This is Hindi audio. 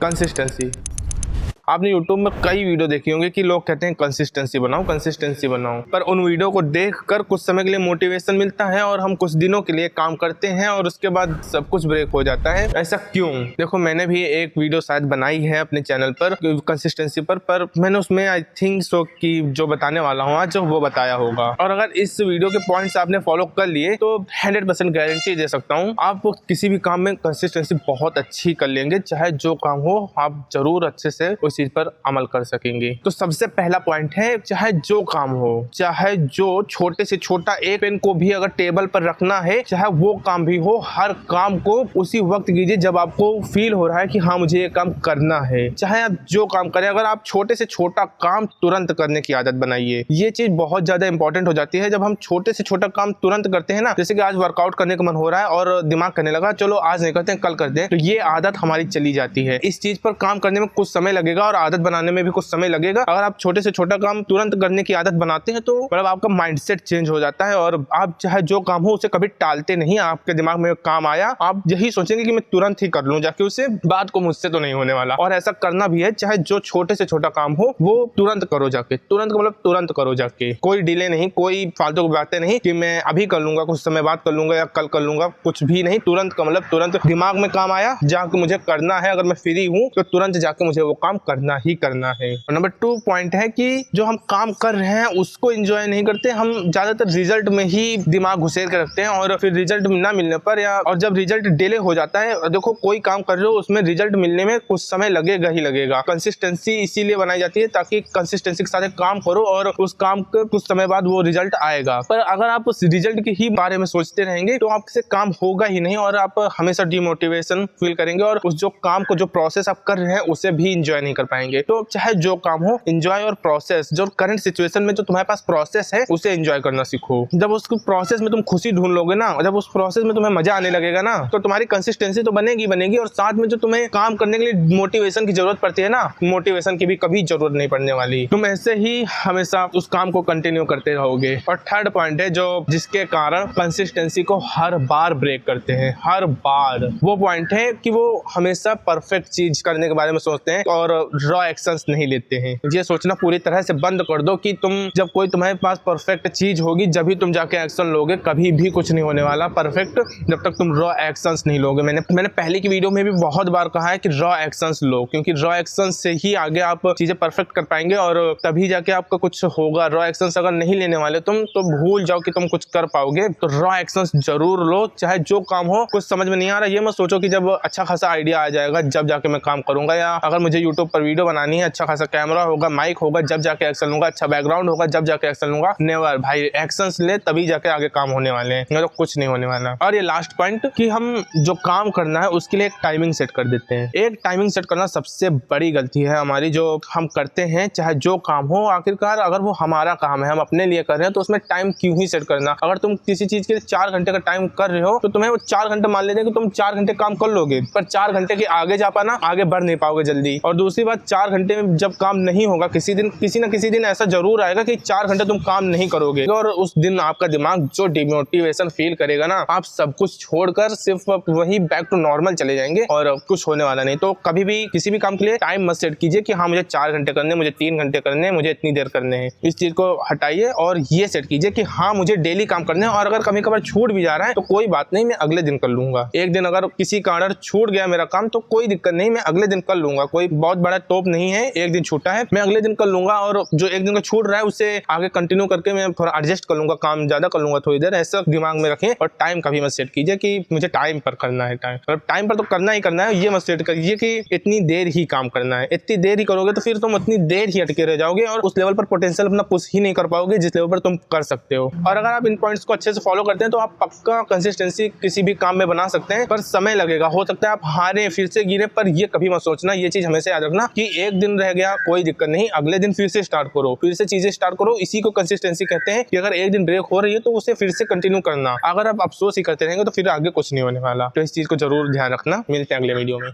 कंसिस्टेंसी। आपने YouTube में कई वीडियो देखी होंगे कि लोग कहते हैं कंसिस्टेंसी बनाओ, कंसिस्टेंसी बनाओ, पर उन वीडियो को देखकर कुछ समय के लिए मोटिवेशन मिलता है और हम कुछ दिनों के लिए काम करते हैं और उसके बाद सब कुछ ब्रेक हो जाता है। ऐसा क्यों? देखो, मैंने भी एक वीडियो शायद बनाई है अपने चैनल पर कंसिस्टेंसी पर मैंने उसमें आई थिंक सो कि जो बताने वाला हूँ आज वो बताया होगा। और अगर इस वीडियो के पॉइंट्स आपने फॉलो कर लिए तो 100% गारंटी दे सकता हूँ आप किसी भी काम में कंसिस्टेंसी बहुत अच्छी कर लेंगे। चाहे जो काम हो, आप जरूर अच्छे से चीज पर अमल कर सकेंगे। तो सबसे पहला पॉइंट है, चाहे जो काम हो, चाहे जो छोटे से छोटा एक पेन को भी अगर टेबल पर रखना है, चाहे वो काम भी हो, हर काम को उसी वक्त कीजिए जब आपको फील हो रहा है कि हाँ मुझे ये काम करना है। चाहे आप जो काम करें, अगर आप छोटे से छोटा काम तुरंत करने की आदत बनाइए। ये चीज बहुत ज्यादा इंपॉर्टेंट हो जाती है। जब हम छोटे से छोटा काम तुरंत करते हैं ना, जैसे कि आज वर्कआउट करने का मन हो रहा है और दिमाग करने लगा चलो आज नहीं करते हैं कल करते हैं, तो ये आदत हमारी चली जाती है। इस चीज पर काम करने में कुछ समय लगेगा और आदत बनाने में भी कुछ समय लगेगा। अगर आप छोटे से छोटा काम तुरंत करने की आदत बनाते हैं तो मतलब आपका माइंडसेट चेंज हो जाता है और आप चाहे जो काम हो उसे कभी टालते नहीं। आपके दिमाग में काम आया, आप यही सोचेंगे कि मैं तुरंत ही कर लूं जाके उसे, बात को मुझसे तो नहीं होने वाला। और ऐसा करना भी है, चाहे जो छोटे से छोटा काम हो वो तुरंत करो जाके। तुरंत मतलब तुरंत करो जाके, कोई डिले नहीं, कोई फालतू की बातें नहीं कि मैं अभी कर लूंगा, कुछ समय बाद कर लूंगा या कल कर लूंगा, कुछ भी नहीं। तुरंत का मतलब तुरंत दिमाग में काम आया जाके मुझे करना है, अगर मैं फ्री हूँ तो तुरंत जाके मुझे वो काम करना ही करना है। और नंबर 2 पॉइंट है कि जो हम काम कर रहे हैं उसको एंजॉय नहीं करते, हम ज्यादातर रिजल्ट में ही दिमाग घुसेर के रखते हैं और फिर रिजल्ट ना मिलने पर और जब रिजल्ट डिले हो जाता है, देखो कोई काम कर रहे हो उसमें रिजल्ट मिलने में कुछ समय लगेगा ही लगेगा। कंसिस्टेंसी इसीलिए बनाई जाती है ताकि कंसिस्टेंसी के साथ काम करो और उस काम के कुछ समय बाद वो रिजल्ट आएगा। पर अगर आप उस रिजल्ट के ही बारे में सोचते रहेंगे तो आपसे काम होगा ही नहीं और आप हमेशा डिमोटिवेशन फील करेंगे और उस जो काम को, जो प्रोसेस आप कर रहे हैं उसे भी इंजॉय नहीं कर पाएंगे। तो चाहे जो काम हो, एंजॉय और प्रोसेस, जो करंट सिचुएशन में जो तुम्हारे पास प्रोसेस है उसे एंजॉय करना सीखो। जब उस प्रोसेस में तुम खुशी ढूंढ लोगे ना, जब उस प्रोसेस में तुम्हें मजा आने लगेगा ना, तो तुम्हारी कंसिस्टेंसी तो बनेगी और साथ में जो तुम्हें काम करने के लिए मोटिवेशन की जरूरत पड़ती है ना, मोटिवेशन की भी कभी जरूरत नहीं पड़ने वाली। तुम ऐसे ही हमेशा उस काम को कंटिन्यू करते रहोगे। और थर्ड पॉइंट है जो जिसके कारण कंसिस्टेंसी को हर बार ब्रेक करते हैं, हर बार, वो पॉइंट है कि वो हमेशा परफेक्ट चीज करने के बारे में सोचते हैं और रॉ एक्शंस नहीं लेते हैं। ये सोचना पूरी तरह से बंद कर दो कि तुम जब कोई तुम्हारे पास परफेक्ट चीज होगी जब भी तुम जाके एक्शन लोगे। कभी भी कुछ नहीं होने वाला परफेक्ट जब तक तुम रॉ एक्शंस नहीं लोगे। मैंने पहले की वीडियो में भी बहुत बार कहा है कि रॉ एक्शंस लो, क्योंकि रॉ एक्शंस से ही आगे आप चीजें परफेक्ट कर पाएंगे और तभी जाके आपका कुछ होगा। रॉ एक्शंस अगर नहीं लेने वाले तुम तो भूल जाओ कि तुम कुछ कर पाओगे। तो रॉ एक्शंस जरूर लो, चाहे जो काम हो। कुछ समझ में नहीं आ रहा ये मत सोचो कि जब अच्छा खासा आइडिया आ जाएगा जब जाके मैं काम करूंगा, या अगर मुझे यूट्यूब पर वीडियो बनानी है, अच्छा खासा कैमरा होगा, माइक होगा, जब जाके एक्शन लूंगा, अच्छा बैकग्राउंड होगा, जब जाके एक्शन लूंगा। नेवर भाई, एक्शंस ले तभी जाके आगे काम होने वाले हैं, तो कुछ नहीं होने वाला। और ये लास्ट पॉइंट कि हम जो काम करना है उसके लिए एक टाइमिंग सेट कर देते हैं। एक टाइमिंग सेट करना सबसे बड़ी गलती है हमारी जो हम करते हैं। चाहे जो काम हो, आखिरकार अगर वो हमारा काम है, हम अपने लिए कर रहे हैं, तो उसमें टाइम क्यों ही सेट करना। अगर तुम किसी चीज के लिए 4 घंटे का टाइम कर रहे हो तो तुम्हें वो 4 घंटे मान लेते हैं कि तुम 4 घंटे काम कर लोगे, पर 4 घंटे के आगे जा पाना, आगे बढ़ नहीं पाओगे जल्दी। और दूसरी बात, 4 घंटे में जब काम नहीं होगा, किसी न किसी दिन ऐसा जरूर आएगा कि 4 घंटे तुम काम नहीं करोगे और उस दिन आपका दिमाग जो डिमोटिवेशन फील करेगा ना, आप सब कुछ छोड़कर सिर्फ वही बैक टू नॉर्मल चले जाएंगे और कुछ होने वाला नहीं। तो कभी भी किसी भी काम के लिए टाइम मत सेट कीजिए कि हाँ मुझे 4 घंटे करने, मुझे 3 घंटे करने, मुझे इतनी देर करने हैं। इस चीज को हटाइए और ये सेट कीजिए कि हाँ मुझे डेली काम करने हैं और अगर कभी कभार छूट भी जा रहा है तो कोई बात नहीं, मैं अगले दिन कर लूंगा। एक दिन अगर किसी कारण छूट गया मेरा काम तो कोई दिक्कत नहीं, मैं अगले दिन कर लूंगा। कोई बहुत बड़ा टॉप नहीं है, एक दिन छूटा है, मैं अगले दिन कर लूंगा और जो एक दिन का छूट रहा है उससे आगे कंटिन्यू करके मैं थोड़ा एडजस्ट कर लूंगा, काम ज्यादा कर लूंगा थोड़ी देर। ऐसा दिमाग में रखें और टाइम कभी मत सेट कीजिए कि मुझे टाइम पर करना है। टाइम पर तो करना ही करना है, ये मत सेट करिए कि इतनी देर ही काम करना है। इतनी देर ही करोगे तो फिर तुम उतनी देर ही अटके रह जाओगे और उस लेवल पर पोटेंशियल अपना पुश ही नहीं कर पाओगे जिस लेवल पर तुम कर सकते हो। और अगर आप इन पॉइंट्स को अच्छे से फॉलो करते हैं तो आप पक्का कंसिस्टेंसी किसी भी काम में बना सकते हैं, पर समय लगेगा। हो सकता है आप हारे, फिर से गिरे, पर ये कभी मत सोचना, ये चीज हमेशा याद रखना कि एक दिन रह गया कोई दिक्कत नहीं, अगले दिन फिर से स्टार्ट करो, फिर से चीजें स्टार्ट करो। इसी को कंसिस्टेंसी कहते हैं कि अगर एक दिन ब्रेक हो रही है तो उसे फिर से कंटिन्यू करना। अगर आप अफसोस ही करते रहेंगे तो फिर आगे कुछ नहीं होने वाला। तो इस चीज को जरूर ध्यान रखना। मिलते हैं अगले वीडियो में।